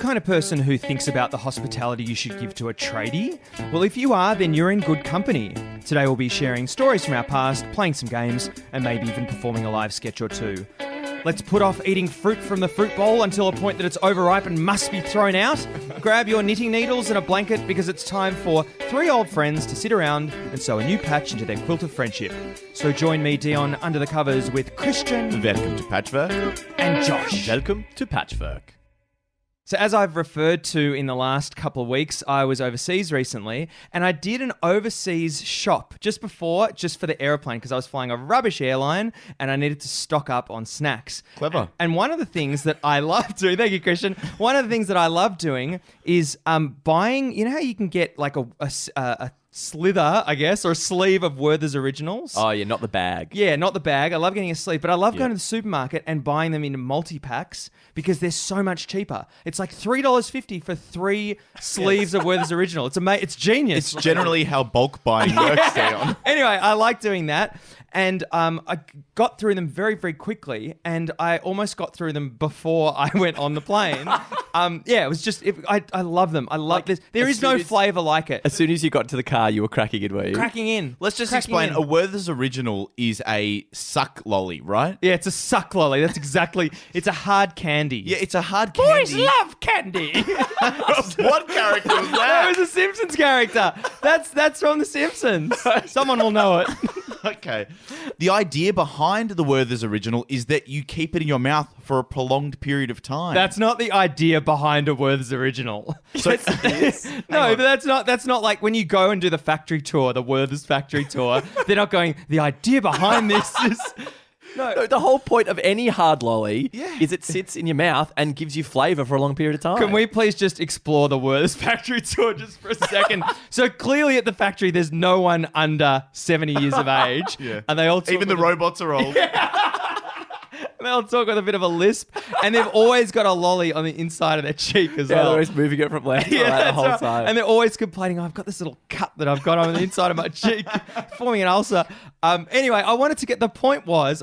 kind of person who thinks about the hospitality you should give to a tradie? Well, if you are, then you're in good company. Today we'll be sharing stories from our past, playing some games, and maybe even performing a live sketch or two. Let's put off eating fruit from the fruit bowl until a point that it's overripe and must be thrown out. Grab your knitting needles and a blanket because it's time for three old friends to sit around and sew a new patch into their quilt of friendship. So join me, Dion, under the covers with Christian. Welcome to Patchwork. And Josh. Welcome to Patchwork. So as I've referred to in the last couple of weeks, I was overseas recently and I did an overseas shop just for the airplane because I was flying a rubbish airline and I needed to stock up on snacks. Clever. And one of the things that I love doing, thank you, Christian, one of the things that I love doing is buying, you know how you can get like a slither, I guess, or a sleeve of Werther's Originals. Oh, yeah, not the bag. Yeah, not the bag. I love getting a sleeve, but I love going to the supermarket and buying them in multi-packs because they're so much cheaper. It's like $3.50 for 3 sleeves of Werther's Original. It's genius. It's generally how bulk buying works, Dion. Anyway, I like doing that. And I got through them very, very quickly, and I almost got through them before I went on the plane. It was just, I love them. I love this. There is no flavour like it. As soon as you got to the car, you were cracking in, were you? Cracking in. Let's just Cracking explain. in. A Werther's Original is a suck lolly, right? Yeah, it's a suck lolly. That's exactly, it's a hard candy. Yeah, it's a hard candy. Boys love candy. What character was That that? was a Simpsons character. That's from The Simpsons. Someone will know it. Okay. The idea behind the Werther's Original is that you keep it in your mouth for a prolonged period of time. That's not the idea behind a Werther's Original. So No, but that's not like when you go and do the factory tour, the Werther's factory tour. They're not going, the idea behind this is... No, the whole point of any hard lolly Yeah. is it sits in your mouth and gives you flavour for a long period of time. Can we please just explore the Werther's factory tour just for a second? So clearly at the factory, there's no one under 70 years of age. Yeah. And they all talk even the robots are old. and they all talk with a bit of a lisp. And they've always got a lolly on the inside of their cheek as Yeah, well. they're always moving it from left to right the that's whole right. time. And they're always complaining, I've got this little cut that I've got on the inside of my cheek, forming an ulcer. Anyway, I wanted to get to the point was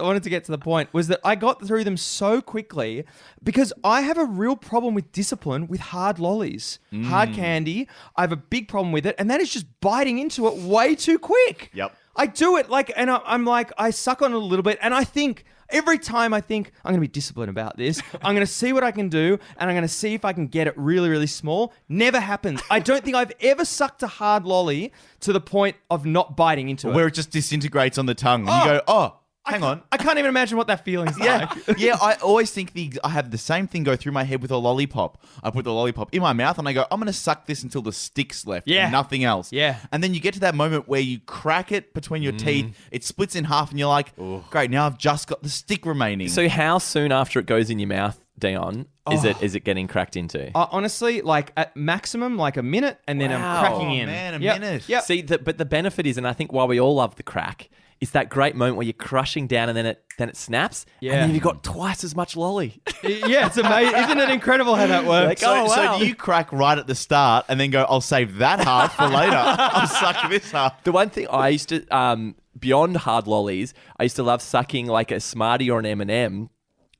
that I got through them so quickly because I have a real problem with discipline with hard lollies, hard candy. I have a big problem with it, and that is just biting into it way too quick. Yep. I do it and I'm like, I suck on it a little bit, and I think... Every time I think, I'm going to be disciplined about this, I'm going to see what I can do, and I'm going to see if I can get it really, really small. Never happens. I don't think I've ever sucked a hard lolly to the point of not biting into it. Where it just disintegrates on the tongue. And you go, hang on. I can't even imagine what that feeling's Yeah, like. yeah. I always think I have the same thing go through my head with a lollipop. I put the lollipop in my mouth and I go, I'm going to suck this until the stick's left. Yeah. And nothing else. Yeah. And then you get to that moment where you crack it between your teeth. It splits in half, and you're like, great. Now I've just got the stick remaining. So how soon after it goes in your mouth, Dion, is it getting cracked into? Honestly, like at maximum, like a minute, and then Wow. I'm cracking in. Man, a Yep. minute. Yep. See, but the benefit is, and I think why we all love the crack, is that great moment where you're crushing down and then it snaps. Yeah. And then you've got twice as much lolly. Yeah, it's amazing. Isn't it incredible how that works? Like, So do you crack right at the start and then go, I'll save that half for later. I'll suck this half. The one thing I used to, beyond hard lollies, I used to love sucking like a Smartie or an M&M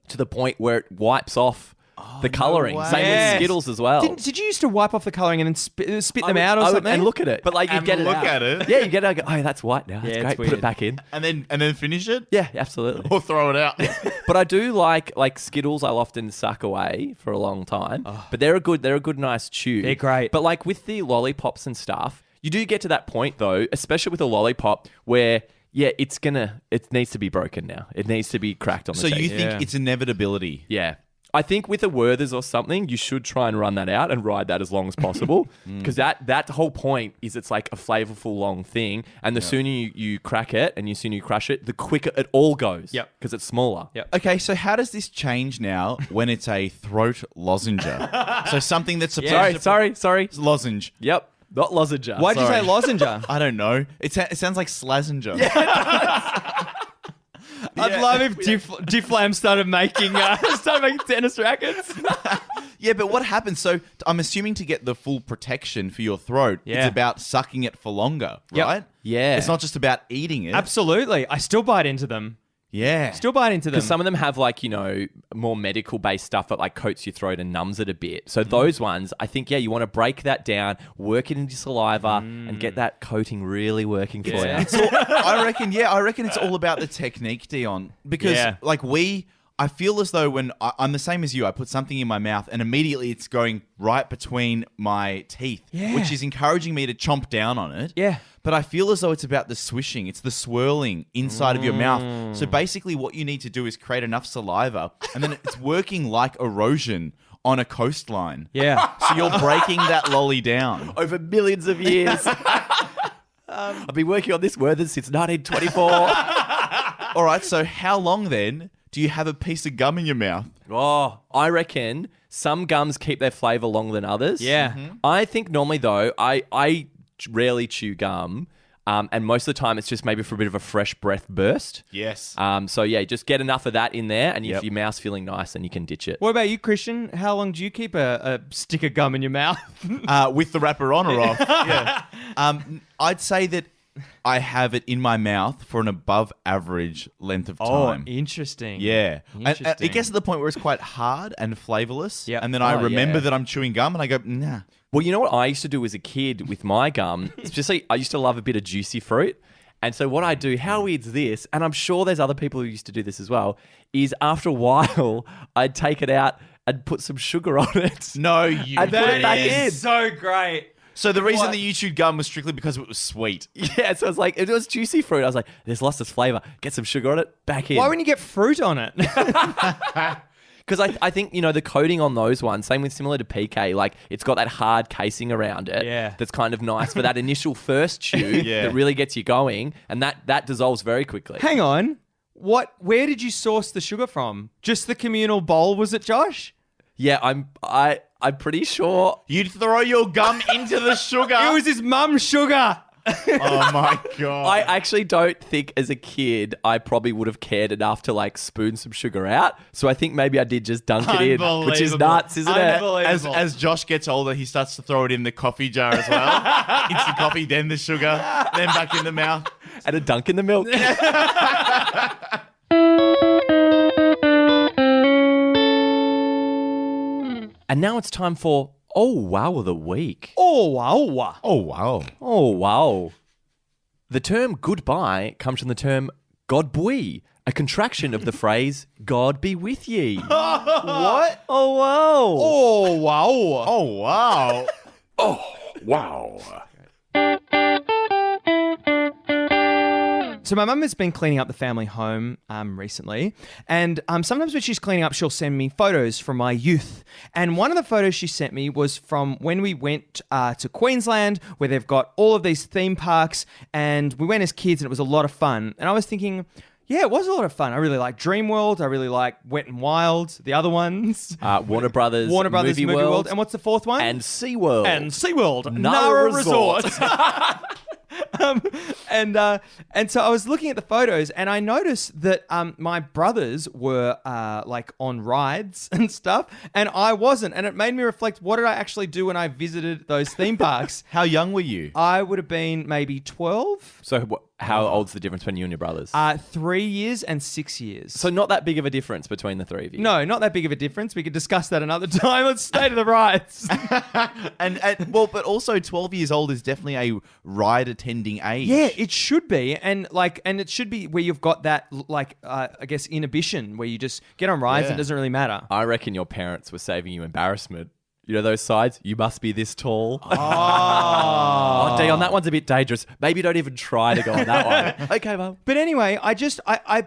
to the point where it wipes off the colouring. way. Same Yes. with Skittles as well. Did you used to wipe off the colouring and then spit them out or I would- something? and look at it. But like you And get it look out. at it. Yeah, you get it. I go, oh, that's white now. That's Yeah, it's great. Put weird. it back in. And then finish it? Yeah, absolutely. Or throw it out. But I do like Skittles. I'll often suck away for a long time. But they're a good nice chew. They're great. But like with the lollipops and stuff, you do get to that point though, especially with a lollipop where it needs to be broken now. It needs to be cracked on the So teeth. you think Yeah. it's inevitability? Yeah. I think with a Werther's or something, you should try and run that out and ride that as long as possible. Because that whole point is it's like a flavorful long thing. And the sooner you crack it and the sooner you crush it, the quicker it all goes. Yep. Because it's smaller. Yep. Okay, so how does this change now when it's a throat lozenger? So something that's supposed to... Sorry. Lozenge. Yep. Not lozenge. Why'd you say lozenger? I don't know. It sounds like slazenger. I'd love if Difflam started making tennis rackets. Yeah, but what happens? So I'm assuming to get the full protection for your throat, Yeah. it's about sucking it for longer, Yep. right? Yeah. It's not just about eating it. Absolutely. I still bite into them. Yeah. Still bite into them. Because some of them have like, more medical based stuff that like coats your throat and numbs it a bit. So those ones, I think, you want to break that down, work it into your saliva and get that coating really working for you. I reckon it's all about the technique, Dion. Because I feel as though when I'm the same as you, I put something in my mouth and immediately it's going right between my teeth, which is encouraging me to chomp down on it. Yeah. But I feel as though it's about the swishing. It's the swirling inside of your mouth. So basically what you need to do is create enough saliva and then it's working like erosion on a coastline. Yeah. So you're breaking that lolly down. Over millions of years. I've been working on this Werther's since 1924. All right, so how long then do you have a piece of gum in your mouth? Oh, I reckon some gums keep their flavour longer than others. Yeah. I think normally though, I rarely chew gum. And most of the time it's just maybe for a bit of a fresh breath burst. Yes. So just get enough of that in there and if Yep. your mouth's feeling nice, then you can ditch it. What about you, Christian? How long do you keep a stick of gum in your mouth? With the wrapper on or off? Yeah. I'd say that I have it in my mouth for an above average length of time. Interesting. Yeah. And it Interesting. gets to the point where it's quite hard and flavorless. Yep. And then I Oh, remember yeah. that I'm chewing gum and I go, nah. Well, you know what I used to do as a kid with my gum? Especially, I used to love a bit of juicy fruit. And so what I do, how weird's this? And I'm sure there's other people who used to do this as well, is after a while, I'd take it out and put some sugar on it. No, you And put it back didn't. in. So great. So the reason What? that you chewed gum was strictly because it was sweet. Yeah, so it's like, it was juicy fruit. I was like, there's lots of flavour. Get some sugar on it, back in. Why wouldn't you get fruit on it? Because I think, the coating on those ones, similar to PK, like it's got that hard casing around it. Yeah. That's kind of nice for that initial first chew Yeah. that really gets you going. And that dissolves very quickly. Hang on. Where did you source the sugar from? Just the communal bowl, was it, Josh? Yeah, I'm pretty sure. You'd throw your gum into the sugar. It was his mum's sugar. Oh my God. I actually don't think as a kid I probably would have cared enough to like spoon some sugar out. So I think maybe I did just dunk it in, which is Unbelievable. nuts, isn't it? As Josh gets older, he starts to throw it in the coffee jar as well. Instant coffee, then the sugar, then back in the mouth. And a dunk in the milk. And now it's time for Oh Wow of the Week. Oh, wow. Oh, wow. Oh wow. The term goodbye comes from the term God bui, a contraction of the phrase God be with ye. What? Oh wow. Oh, wow. Oh, wow. So my mum has been cleaning up the family home recently, and sometimes when she's cleaning up, she'll send me photos from my youth. And one of the photos she sent me was from when we went to Queensland, where they've got all of these theme parks, and we went as kids, and it was a lot of fun. And I was thinking, yeah, it was a lot of fun. I really like Dreamworld. I really like Wet and Wild, the other ones. Warner Brothers Movie World. And what's the fourth one? and SeaWorld. And SeaWorld. Nara Nara Resort. Resort. And so I was looking at the photos and I noticed that my brothers were like on rides and stuff and I wasn't. And it made me reflect, what did I actually do when I visited those theme parks? How young were you? I would have been maybe 12, So how old's the difference between you and your brothers? 3 years and 6 years. So not that big of a difference between the three of you. No, not that big of a difference. We could discuss that another time. Let's stay to the rides. And but also 12 years old is definitely a ride attending age. Yeah, it should be, and it should be where you've got that I guess inhibition where you just get on rides and it doesn't really matter. I reckon your parents were saving you embarrassment. You know those sides? You must be this tall. Oh, Dion, that one's a bit dangerous. Maybe don't even try to go on that one. Okay, Mum. But anyway, I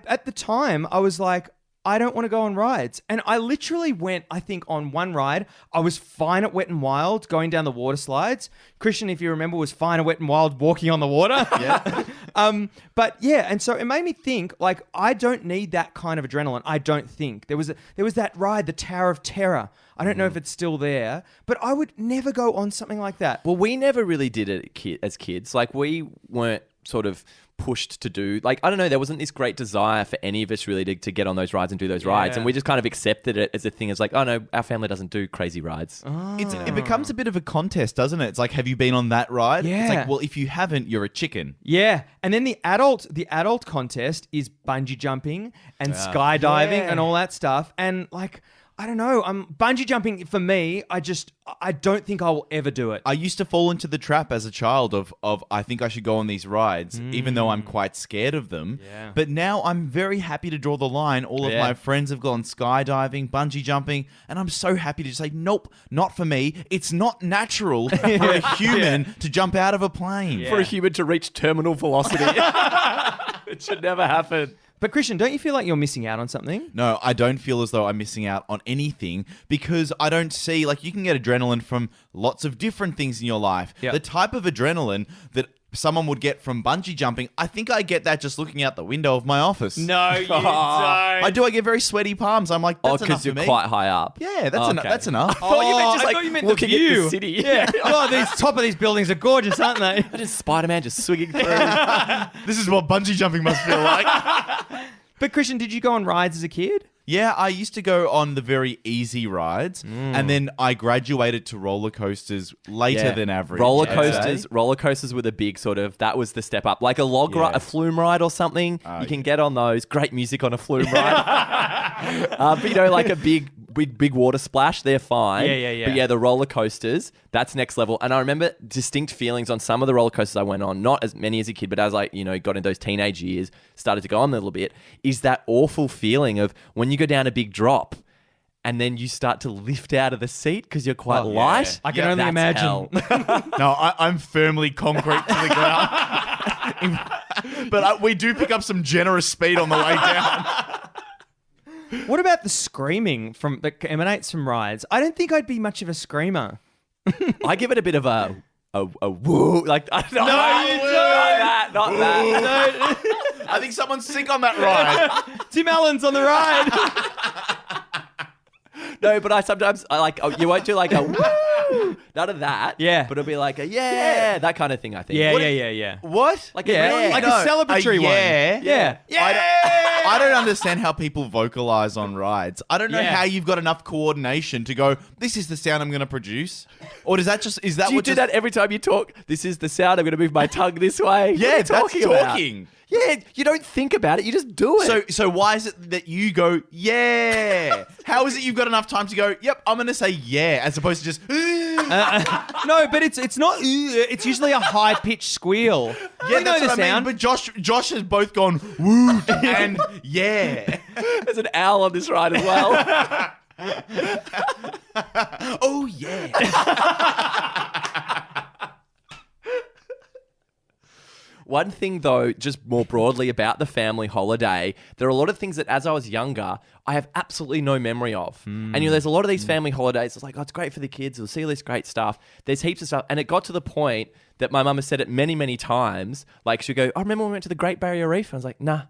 at the time I was like, I don't want to go on rides. And I literally went, I think, on one ride. I was fine at Wet and Wild, going down the water slides. Christian, if you remember, was fine at Wet and Wild, walking on the water. Yeah. But yeah, and so it made me think, like, I don't need that kind of adrenaline. I don't think. There was that ride, the Tower of Terror. I don't know if it's still there, but I would never go on something like that. Well, we never really did it as kids. Like, we weren't sort of pushed to do. Like, I don't know, there wasn't this great desire for any of us really to get on those rides and do those rides. And we just kind of accepted it as a thing. It's like, oh no, our family doesn't do crazy rides. It becomes a bit of a contest, doesn't it? It's like, have you been on that ride? Yeah. It's like, well, if you haven't, you're a chicken. Yeah, and then the adult contest is bungee jumping and skydiving and all that stuff. And like, I don't know, bungee jumping for me, I don't think I will ever do it. I used to fall into the trap as a child of I think I should go on these rides, even though I'm quite scared of them. Yeah. But now I'm very happy to draw the line. All of my friends have gone skydiving, bungee jumping, and I'm so happy to say, nope, not for me. It's not natural for a human to jump out of a plane. For a human to reach terminal velocity. It should never happen. But Christian, don't you feel like you're missing out on something? No, I don't feel as though I'm missing out on anything because I don't see, like, you can get adrenaline from lots of different things in your life. Yep. The type of adrenaline that someone would get from bungee jumping, I think I get that just looking out the window of my office. No, you don't. I do. I get very sweaty palms. I'm like, that's enough because for you're me. quite high up. Yeah, that's enough. I thought you meant just I like thought you meant looking the at view. the city. Yeah. Oh, these top of these buildings are gorgeous, aren't they? That is Spider-Man just swinging through. This is what bungee jumping must feel like. But Christian, did you go on rides as a kid? Yeah, I used to go on the very easy rides, and then I graduated to roller coasters later than average. Roller I'd say. coasters were the big sort of, that was the step up. Like a log ride, a flume ride or something. You can get on those. Great music on a flume ride. But you know, like a big water splash, they're fine. Yeah. But yeah, the roller coasters, that's next level. And I remember distinct feelings on some of the roller coasters I went on, not as many as a kid, but as I, got in those teenage years, started to go on a little bit, is that awful feeling of when you go down a big drop and then you start to lift out of the seat because you're quite light. I can only That's imagine. hell. No, I'm firmly concrete to the ground. But we do pick up some generous speed on the way down. What about the screaming that emanates from rides? I don't think I'd be much of a screamer. I give it a bit of a woo, like not you don't. that. No, I think someone's sick on that ride. Tim Allen's on the ride. No, but I sometimes you won't do like a woo, none of that. Yeah. But it'll be like a that kind of thing. I think. Yeah. What? Like Like a celebratory one. Yeah. Yeah. I don't understand how people vocalize on rides. I don't know how you've got enough coordination to go, this is the sound I'm going to produce. Or is that Do you do that every time you talk? This is the sound. I'm going to move my tongue this way. Yeah, What are you that's talking. about? Yeah, you don't think about it. You just do it. So why is it that you go, yeah? How is it you've got enough time to go, yep, I'm going to say yeah, as opposed to just, No, but it's not. It's usually a high pitched squeal. yeah, You know that's the what I sound. mean. But Josh has both gone, woo, and yeah. There's an owl on this ride as well. Oh, yeah. One thing, though, just more broadly about the family holiday, there are a lot of things that as I was younger, I have absolutely no memory of. And there's a lot of these family holidays. It's like, oh, it's great for the kids. We'll see all this great stuff. There's heaps of stuff. And it got to the point that my mum has said it many, many times. Like, she'll go, I remember when we went to the Great Barrier Reef. And I was like, nah.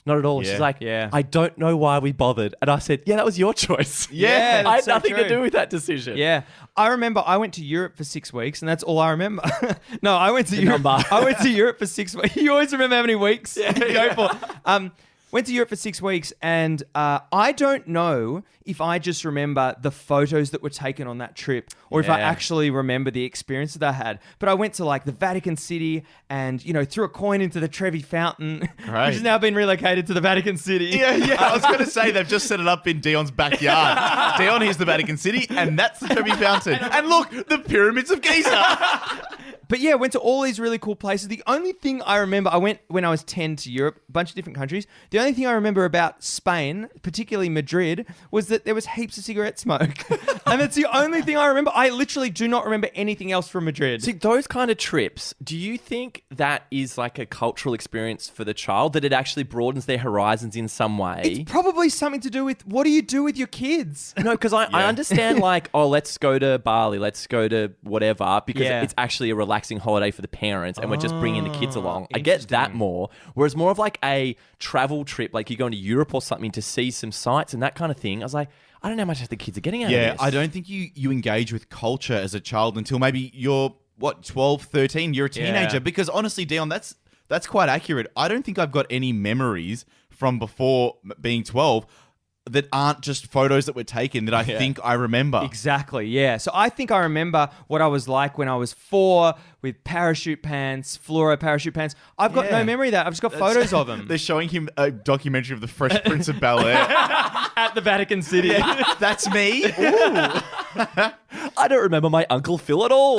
Not at all. Yeah. She's like, Yeah. I don't know why we bothered. And I said, yeah, that was your choice. Yeah, I that's had so nothing to true. do with that decision. Yeah, I remember I went to Europe for 6 weeks, and that's all I remember. No, I went to Europe. number. I went to Europe for 6 weeks. You always remember how many weeks you go for. Went to Europe for 6 weeks, and I don't know if I just remember the photos that were taken on that trip, or if I actually remember the experience that I had. But I went to like the Vatican City, and threw a coin into the Trevi Fountain, which has now been relocated to the Vatican City. Yeah. I was going to say they've just set it up in Dion's backyard. Dion, here's the Vatican City, and that's the Trevi Fountain. And look, the pyramids of Giza. But yeah, went to all these really cool places. The only thing I remember, I went when I was 10 to Europe, a bunch of different countries. The only thing I remember about Spain, particularly Madrid, was that there was heaps of cigarette smoke. And that's the only thing I remember. I literally do not remember anything else from Madrid. See, those kind of trips, do you think that is like a cultural experience for the child, that it actually broadens their horizons in some way? It's probably something to do with what do you do with your kids? No, because I understand like, oh, let's go to Bali, let's go to whatever, because it's actually a relaxing holiday for the parents and we're just bringing the kids along. I get that more. Whereas more of like a travel trip, like you're going to Europe or something to see some sights and that kind of thing, I was like, I don't know how much the kids are getting out of this. I don't think you engage with culture as a child until maybe you're, 12, 13, you're a teenager. Yeah. Because honestly, Dion, that's That's quite accurate. I don't think I've got any memories from before being 12 that aren't just photos that were taken that I think I remember. Exactly, yeah. So I think I remember what I was like when I was 4 with parachute pants, fluoro parachute pants. I've got no memory of that. I've just got photos of him. They're showing him a documentary of the Fresh Prince of Bel-Air. At the Vatican City. Yeah, that's me. Ooh. I don't remember my Uncle Phil at all.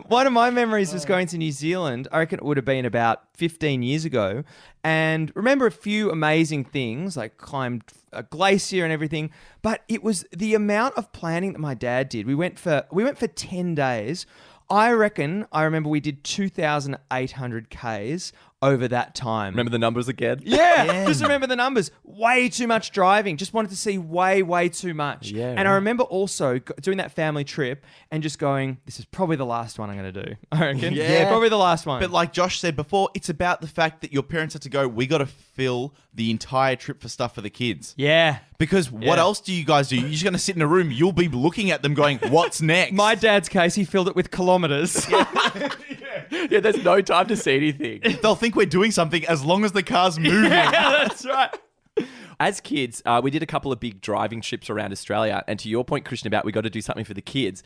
One of my memories was going to New Zealand. I reckon it would have been about 15 years ago. And remember a few amazing things, like climbed a glacier and everything. But it was the amount of planning that my dad did. We went for 10 days. I remember we did 2,800 Ks over that time. Remember the numbers again? Yeah, just remember the numbers. Way too much driving. Just wanted to see way too much. Yeah, and I remember also doing that family trip and just going, this is probably the last one I'm going to do. I reckon. Yeah, probably the last one. But like Josh said before, it's about the fact that your parents had to go, we got to fill the entire trip for stuff for the kids. Yeah. Because what else do you guys do? You're just going to sit in a room. You'll be looking at them going, what's next? My dad's case, he filled it with kilometers. Yeah, there's no time to see anything. They'll think we're doing something as long as the car's moving. Yeah, that's right. As kids, we did a couple of big driving trips around Australia. And to your point, Christian, about we got to do something for the kids.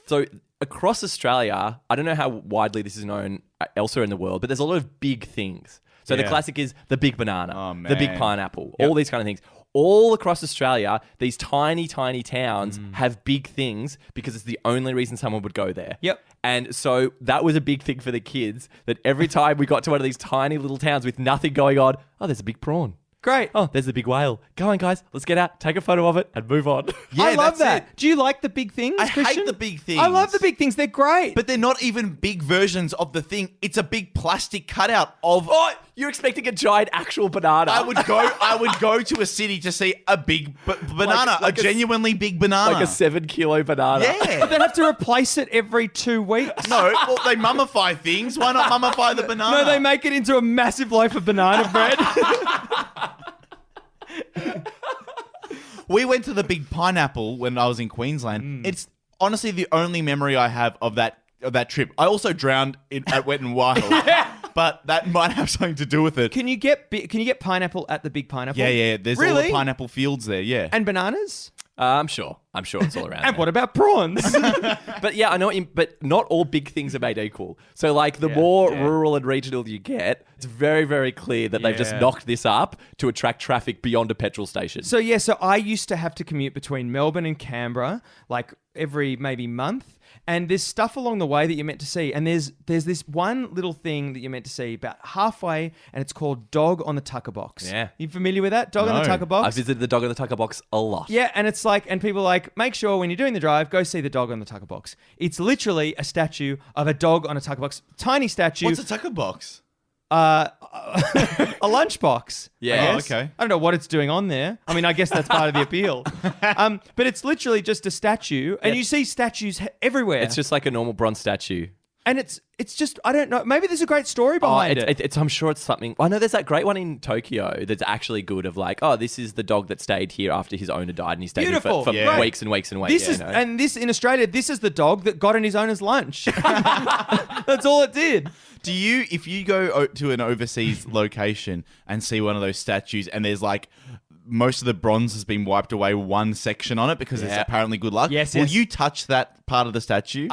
So across Australia, I don't know how widely this is known elsewhere in the world, but there's a lot of big things. So the classic is the big banana, the big pineapple, all these kind of things. All across Australia, these tiny towns have big things because it's the only reason someone would go there. Yep. And so that was a big thing for the kids, that every time we got to one of these tiny little towns with nothing going on, oh, there's a big prawn. Great. Oh, there's a big whale. Go on, guys. Let's get out, take a photo of it, and move on. Yeah, I love that's that. it. Do you like the big things, I Christian? hate the big things. I love the big things. They're great. But they're not even big versions of the thing. It's a big plastic cutout of... Oh, you're expecting a giant actual banana. I would go to a city to see a big banana, Like a genuinely big banana. like a 7-kilo banana. Yeah. But they'd have to replace it every 2 weeks. No, well, they mummify things. Why not mummify the banana? No, they make it into a massive loaf of banana bread. We went to the big pineapple when I was in Queensland. It's honestly the only memory I have of that trip. I also drowned at Wet n Wild, but that might have something to do with it. Can you get pineapple at the big pineapple? Yeah. There's all the pineapple fields there. Yeah, And bananas? I'm sure it's all around. And what about prawns? But yeah, I know. But not all big things are made equal. So like the more rural and regional you get, it's very, very clear that they've just knocked this up to attract traffic beyond a petrol station. So I used to have to commute between Melbourne and Canberra, like every maybe month. And there's stuff along the way that you're meant to see. And there's this one little thing that you're meant to see about halfway, and it's called Dog on the Tucker Box. Yeah. You familiar with that? Dog on the No. Tucker Box? I visited the Dog on the Tucker Box a lot. Yeah, and it's like, and people are like, make sure when you're doing the drive, go see the Dog on the Tucker Box. It's literally a statue of a dog on a tucker box. Tiny statue. what's a tucker box? A lunchbox. Yeah. I Oh, guess. okay. I don't know what it's doing on there. I mean, I guess that's part of the appeal. But it's literally just a statue, and you see statues everywhere. It's just like a normal bronze statue. And it's just, I don't know. Maybe there's a great story behind it. I'm sure it's something. I know there's that great one in Tokyo that's actually good of like, oh, this is the dog that stayed here after his owner died and he stayed Beautiful. here for Yeah. weeks and weeks and weeks. This in Australia, this is the dog that got in his owner's lunch. That's all it did. Do you, if you go to an overseas location and see one of those statues and there's like most of the bronze has been wiped away, one section on it because it's apparently good luck. Yes, Will yes. you touch that part of the statue?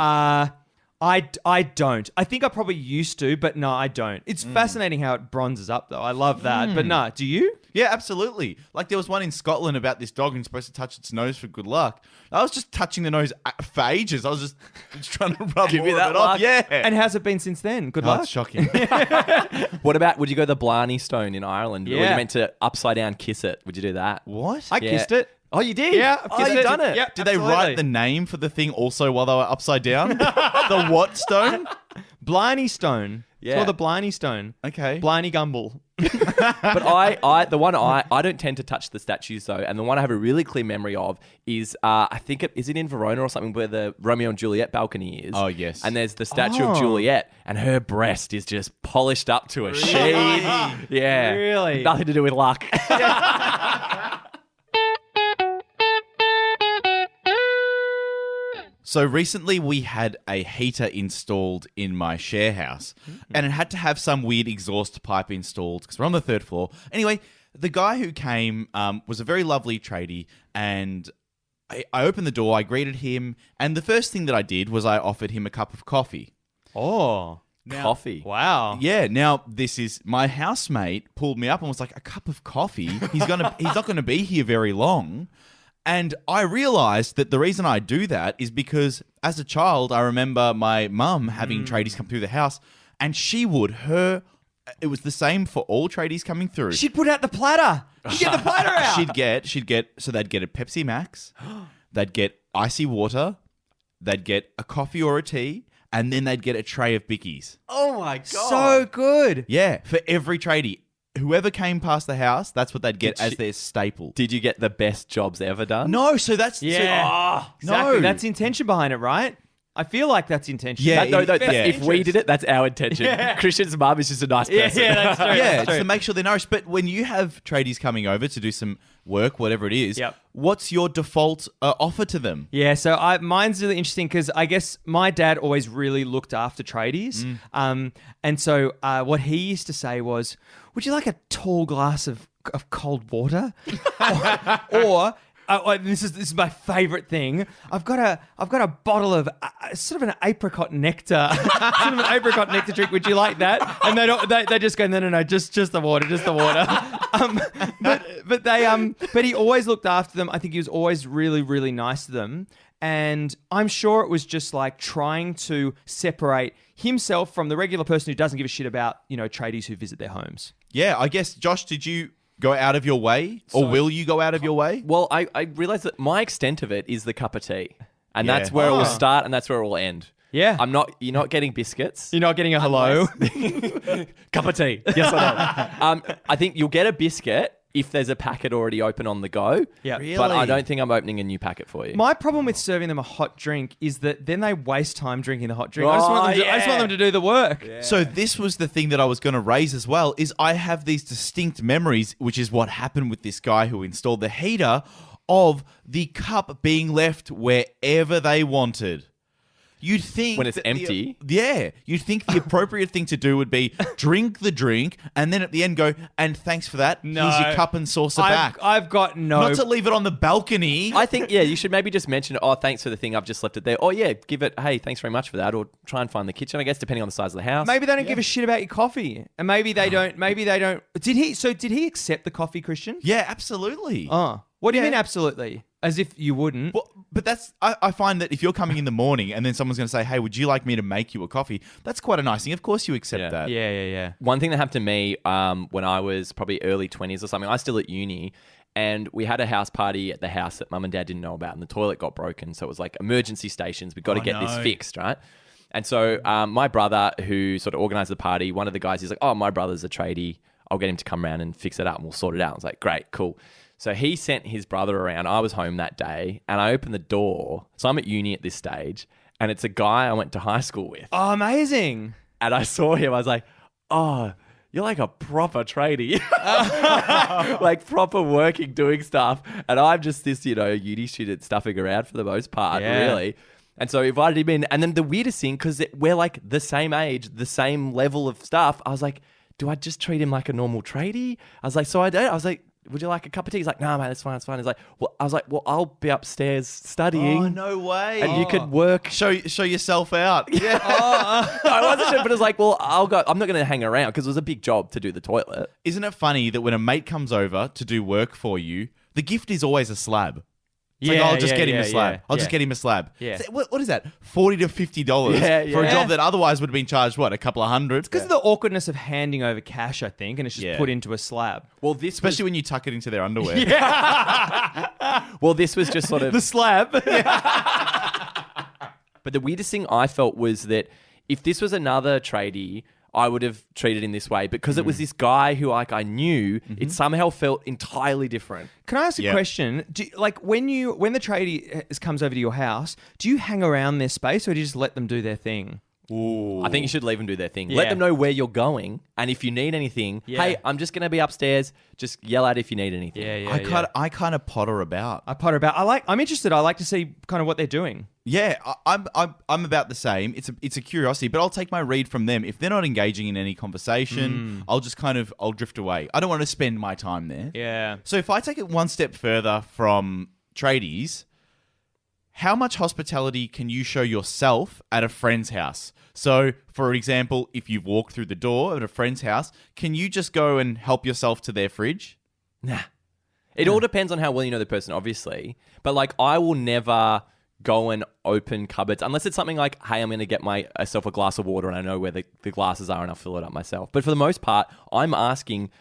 I don't. I think I probably used to, but no, I don't. It's fascinating how it bronzes up, though. I love that. But no, do you? Yeah, absolutely. Like there was one in Scotland about this dog and supposed to touch its nose for good luck. I was just touching the nose for ages. I was just trying to rub Give more you of that it off. luck. Yeah. And how's it been since then? Good Oh, luck. it's shocking. What about, would you go the Blarney Stone in Ireland? Where Yeah. you meant to upside down kiss it. Would you do that? What? I kissed it. Oh, you did? Yeah, I've oh, kissed you've it. done it. Yeah. Did they write the name for the thing also while they were upside down? The what stone? Blarney Stone. Yeah. It's called the Blarney Stone. Okay. Blarney Gumble. But I don't tend to touch the statues though, and the one I have a really clear memory of is I think is it in Verona or something where the Romeo and Juliet balcony is. Oh, yes. And there's the statue of Oh. Juliet, and her breast is just polished up to a sheen. Yeah, Really? nothing to do with luck. So recently we had a heater installed in my share house and it had to have some weird exhaust pipe installed because we're on the 3rd floor. Anyway, the guy who came was a very lovely tradie and I opened the door, I greeted him, and the first thing that I did was I offered him a cup of coffee. Oh, Coffee. wow. Yeah, now this is my housemate pulled me up and was like, a cup of coffee? He's not gonna be here very long. And I realized that the reason I do that is because as a child, I remember my mum having tradies come through the house and it was the same for all tradies coming through. She'd put out the platter. She'd get the platter out. So they'd get a Pepsi Max, they'd get icy water, they'd get a coffee or a tea, and then they'd get a tray of bickies. Oh my God. So good. Yeah, for every tradie. Whoever came past the house, that's what they'd get as their staple. Did you get the best jobs ever done? No, so that's... Yeah. Exactly. No. That's intention behind it, right? I feel like that's intention. Yeah, If we did it, that's our intention. Yeah. Christian's mum is just a nice person. Yeah, that's true. Yeah, that's just true. to make sure they're nourished. But when you have tradies coming over to do some work, whatever it is, Yep. what's your default offer to them? Yeah, so mine's really interesting because I guess my dad always really looked after tradies. And so what he used to say was, would you like a tall glass of cold water? or this is my favorite thing. I've got a bottle of sort of an apricot nectar, sort of an apricot nectar drink. Would you like that? And they just go, no, just the water, just the water. But he always looked after them. I think he was always really, really nice to them. And I'm sure it was just like trying to separate himself from the regular person who doesn't give a shit about, tradies who visit their homes. Yeah, I guess, Josh, did you go out of your way? Or will you go out of your way? Well, I realised that my extent of it is the cup of tea. And Yeah. that's where it will start and that's where it will end. Yeah. You're not getting biscuits. You're not getting a hello. Cup of tea. Yes or no? I think you'll get a biscuit if there's a packet already open on the go. Yeah. Really? But I don't think I'm opening a new packet for you. My problem with serving them a hot drink is that then they waste time drinking the hot drink. I just want them to do the work. Yeah. So this was the thing that I was going to raise as well, is I have these distinct memories, which is what happened with this guy who installed the heater, of the cup being left wherever they wanted. You'd think when it's that empty. You'd think the appropriate thing to do would be drink the drink and then at the end go, and thanks for that. No. Here's your cup and saucer back. I've got no... Not to leave it on the balcony. I think, you should maybe just mention, thanks for the thing, I've just left it there. Oh, yeah, give it, hey, thanks very much for that. Or try and find the kitchen, I guess, depending on the size of the house. Maybe they don't give a shit about your coffee. And maybe they don't... Did he accept the coffee, Christian? Yeah, absolutely. Oh. What do you mean absolutely? As if you wouldn't. Well, but I find that if you're coming in the morning and then someone's going to say, hey, would you like me to make you a coffee? That's quite a nice thing. Of course you accept that. Yeah. One thing that happened to me when I was probably early 20s or something, I was still at uni, and we had a house party at the house that mum and dad didn't know about, and the toilet got broken. So it was like emergency stations. We've got to get this fixed, right? And so my brother, who sort of organised the party, one of the guys, he's like, oh, my brother's a tradie. I'll get him to come around and fix it up and we'll sort it out. I was like, great, cool. So he sent his brother around. I was home that day and I opened the door. So I'm at uni at this stage and it's a guy I went to high school with. Oh, amazing. And I saw him. I was like, oh, you're like a proper tradie. Like proper working, doing stuff. And I'm just this, uni student stuffing around for the most part, really. And so I invited him in. And then the weirdest thing, because we're like the same age, the same level of stuff, I was like, do I just treat him like a normal tradie? I was like, so I did. I was like, would you like a cup of tea? He's like, no, mate, that's fine, it's fine. He's like, well, I'll be upstairs studying. Oh, no way. And you could work. Show yourself out. Yeah. I wasn't sure, but it was like, well, I'll go. I'm not going to hang around because it was a big job to do the toilet. Isn't it funny that when a mate comes over to do work for you, the gift is always a slab? It's like, I'll just get him a slab. I'll just get him a slab. Yeah. So what is that? $40 to $50 for a job that otherwise would have been charged, a couple of hundred? Because of the awkwardness of handing over cash, I think, and it's just put into a slab. Well, especially when you tuck it into their underwear. Well, this was just sort of The slab. But the weirdest thing I felt was that if this was another tradie, I would have treated him this way. Because it was this guy who I knew, it somehow felt entirely different. Can I ask a question? When the tradie comes over to your house, do you hang around their space or do you just let them do their thing? Ooh. I think you should leave them do their thing. Yeah. Let them know where you're going, and if you need anything, hey, I'm just going to be upstairs. Just yell out if you need anything. I kind of potter about. I'm interested. I like to see kind of what they're doing. Yeah, I'm about the same. It's a curiosity, but I'll take my read from them. If they're not engaging in any conversation, I'll drift away. I don't want to spend my time there. Yeah. So if I take it one step further from tradies, how much hospitality can you show yourself at a friend's house? So, for example, if you've walked through the door at a friend's house, can you just go and help yourself to their fridge? Nah. It all depends on how well you know the person, obviously. But like, I will never go and open cupboards unless it's something like, hey, I'm going to get myself a glass of water and I know where the glasses are and I'll fill it up myself. But for the most part, I'm asking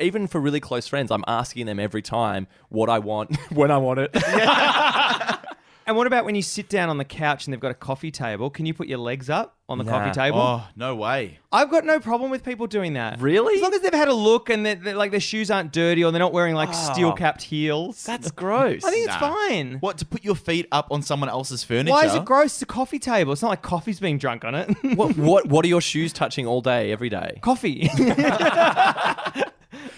even for really close friends, I'm asking them every time what I want when I want it. And what about when you sit down on the couch and they've got a coffee table? Can you put your legs up on the coffee table? Oh, no way. I've got no problem with people doing that. Really? As long as they've had a look and they're like their shoes aren't dirty or they're not wearing like steel-capped heels. That's gross. I think it's fine. What, to put your feet up on someone else's furniture? Why is it gross? It's a coffee table. It's not like coffee's being drunk on it. What are your shoes touching all day, every day? Coffee.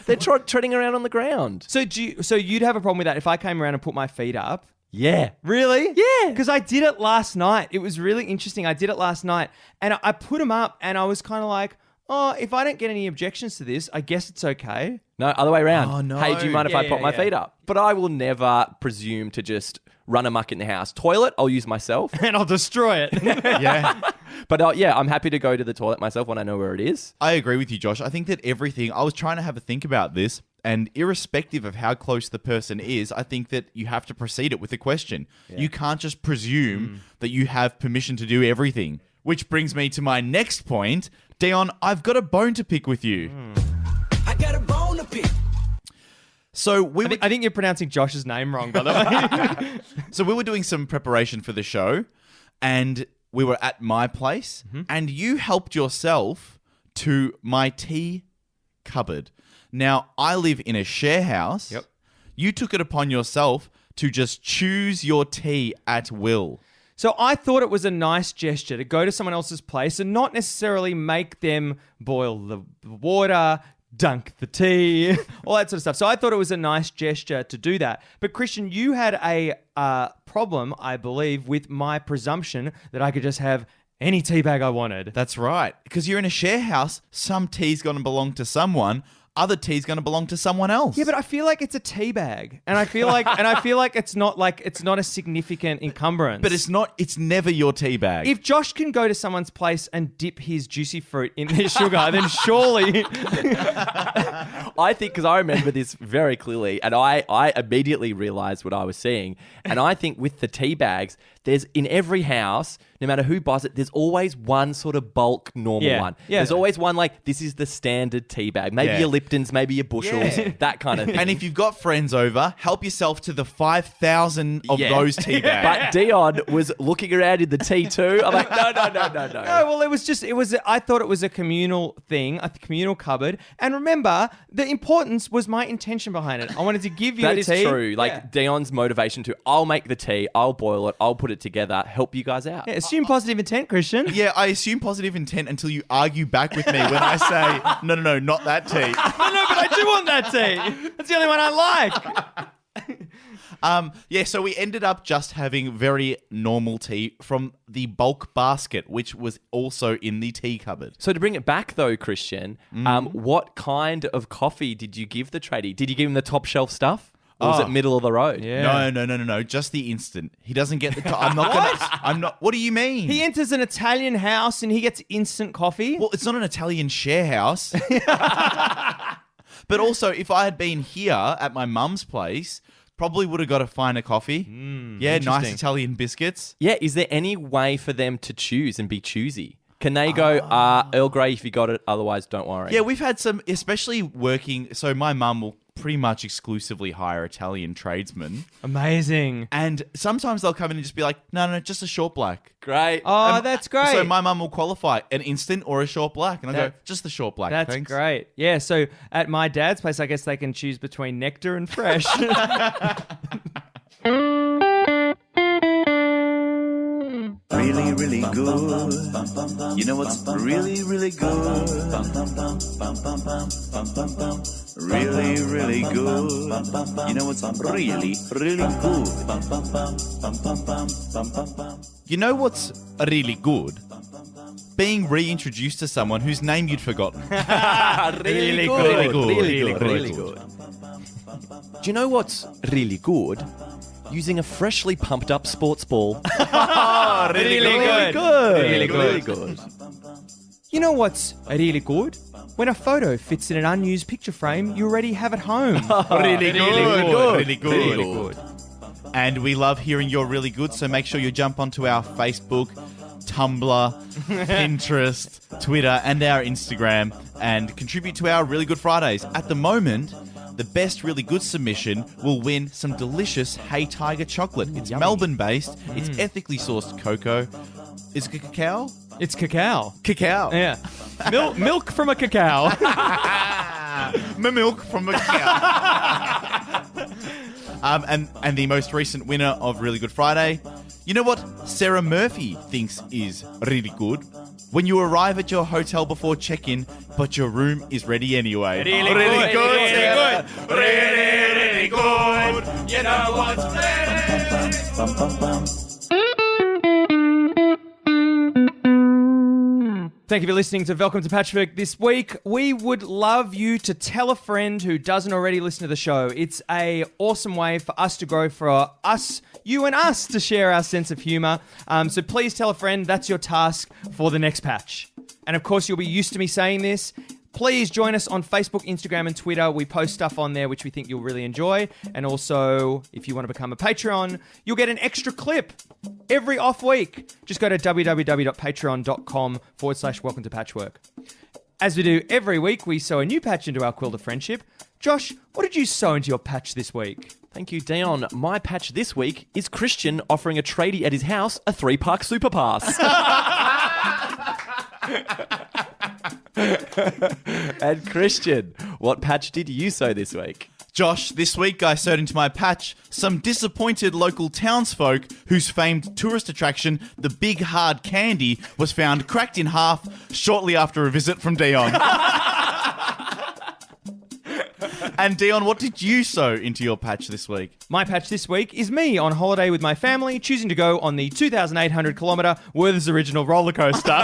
They're treading around on the ground. So you'd have a problem with that if I came around and put my feet up? Yeah. Really? Yeah. Because I did it last night. It was really interesting. I did it last night and I put them up and I was kind of like, oh, if I don't get any objections to this, I guess it's okay. No, other way around. Oh, no. Hey, do you mind if I pop my feet up? But I will never presume to just run amok in the house. Toilet, I'll use myself. And I'll destroy it. Yeah. But I'm happy to go to the toilet myself when I know where it is. I agree with you, Josh. I think that I was trying to have a think about this, and irrespective of how close the person is, I think that you have to precede it with a question. Yeah. You can't just presume that you have permission to do everything. Which brings me to my next point. Dion, I've got a bone to pick with you. I got a bone to pick. So I think you're pronouncing Josh's name wrong, by the way. So we were doing some preparation for the show, and we were at my place, and you helped yourself to my tea cupboard. Now, I live in a share house. Yep. You took it upon yourself to just choose your tea at will. So I thought it was a nice gesture to go to someone else's place and not necessarily make them boil the water, dunk the tea, all that sort of stuff. So I thought it was a nice gesture to do that. But Christian, you had a problem, I believe, with my presumption that I could just have any tea bag I wanted. That's right. Because you're in a share house, some tea's going to belong to someone. Other tea's going to belong to someone else. Yeah, but I feel like it's a tea bag, and I feel like it's not a significant encumbrance. But it's never your tea bag. If Josh can go to someone's place and dip his juicy fruit in their sugar, then surely. I think, because I remember this very clearly, and I immediately realised what I was seeing. And I think with the tea bags, there's in every house, no matter who buys it, there's always one sort of bulk normal one. Yeah. There's always one like, this is the standard tea bag. Maybe your Liptons, maybe your Bushels, that kind of thing. And if you've got friends over, help yourself to the 5,000 of those tea bags. But Dion was looking around in the tea too. I'm like, no. No, well, I thought it was a communal thing, a communal cupboard. And remember, the importance was my intention behind it. I wanted to give you that a is tea. true. Like Dion's motivation to, I'll make the tea, I'll boil it, I'll put it together, help you guys out. Yeah, assume positive intent, Christian. Yeah, I assume positive intent until you argue back with me when I say, no, not that tea. No, but I do want that tea. That's the only one I like. So we ended up just having very normal tea from the bulk basket, which was also in the tea cupboard. So to bring it back though, Christian, what kind of coffee did you give the tradie? Did you give him the top shelf stuff? Or was it middle of the road? Yeah. No. Just the instant. He doesn't get the... I'm not... What do you mean? He enters an Italian house and he gets instant coffee. Well, it's not an Italian share house. But also, if I had been here at my mum's place, probably would have got a finer coffee. Nice Italian biscuits. Yeah, is there any way for them to choose and be choosy? Can they go, Earl Grey if you got it, otherwise don't worry? Yeah, we've had some, especially working... So my mum will pretty much exclusively hire Italian tradesmen. Amazing. And sometimes they'll come in and just be like, no, just a short black. Great. Oh, that's great. So my mum will qualify an instant or a short black. And I'll go, just the short black, That's thanks. great. Yeah, so at my dad's place, I guess they can choose between nectar and fresh. Really really good? You know what's really, really good? Really, really good. You know what's really, really good? You know what's really good? Being reintroduced to someone whose name you'd forgotten. Really good. Really good. Do you know what's really good? Using a freshly pumped up sports ball. Really good. You know what's really good? When a photo fits in an unused picture frame you already have at home. Really good. Really good. And we love hearing your really good, so make sure you jump onto our Facebook, Tumblr, Pinterest, Twitter, and our Instagram and contribute to our Really Good Fridays. At the moment, the best really good submission will win some delicious Hey Tiger chocolate. It's Melbourne-based. It's ethically sourced cocoa. Is it cacao? It's cacao. Cacao. Yeah. Milk from a cacao. My milk from a cow. And the most recent winner of Really Good Friday. You know what Sarah Murphy thinks is really good? When you arrive at your hotel before check-in, but your room is ready anyway. Really good. Really good. You know what's Thank you for listening to Welcome to Patchwork this week. We would love you to tell a friend who doesn't already listen to the show. It's a awesome way for us to grow, for us, you and us, to share our sense of humour. So please tell a friend. That's your task for the next patch. And of course, you'll be used to me saying this. Please join us on Facebook, Instagram, and Twitter. We post stuff on there which we think you'll really enjoy. And also, if you want to become a Patreon, you'll get an extra clip every off week. Just go to www.patreon.com/welcome to Patchwork. As we do every week, we sew a new patch into our quilt of friendship. Josh, what did you sew into your patch this week? Thank you, Dion. My patch this week is Christian offering a tradie at his house a 3-park super pass. And Christian, what patch did you sew this week? Josh, this week I sewed into my patch some disappointed local townsfolk whose famed tourist attraction, the Big Hard Candy, was found cracked in half shortly after a visit from Dion. And Dion, what did you sew into your patch this week? My patch this week is me on holiday with my family, choosing to go on the 2,800-kilometre Werther's Original roller coaster.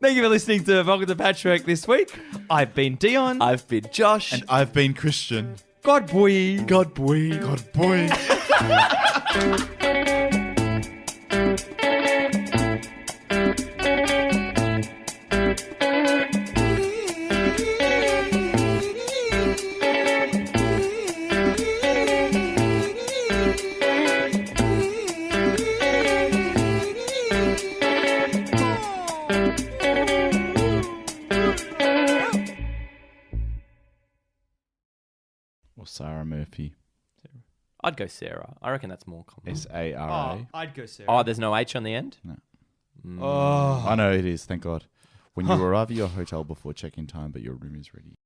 Thank you for listening to Welcome to Patchwork this week. I've been Dion. I've been Josh. And I've been Christian. God boy. God boy. God boy. Sarah Murphy. I'd go Sarah. I reckon that's more common. Sara. I'd go Sarah. Oh, there's no H on the end? No. Oh. I know it is, thank God. When you arrive at your hotel before check-in time, but your room is ready.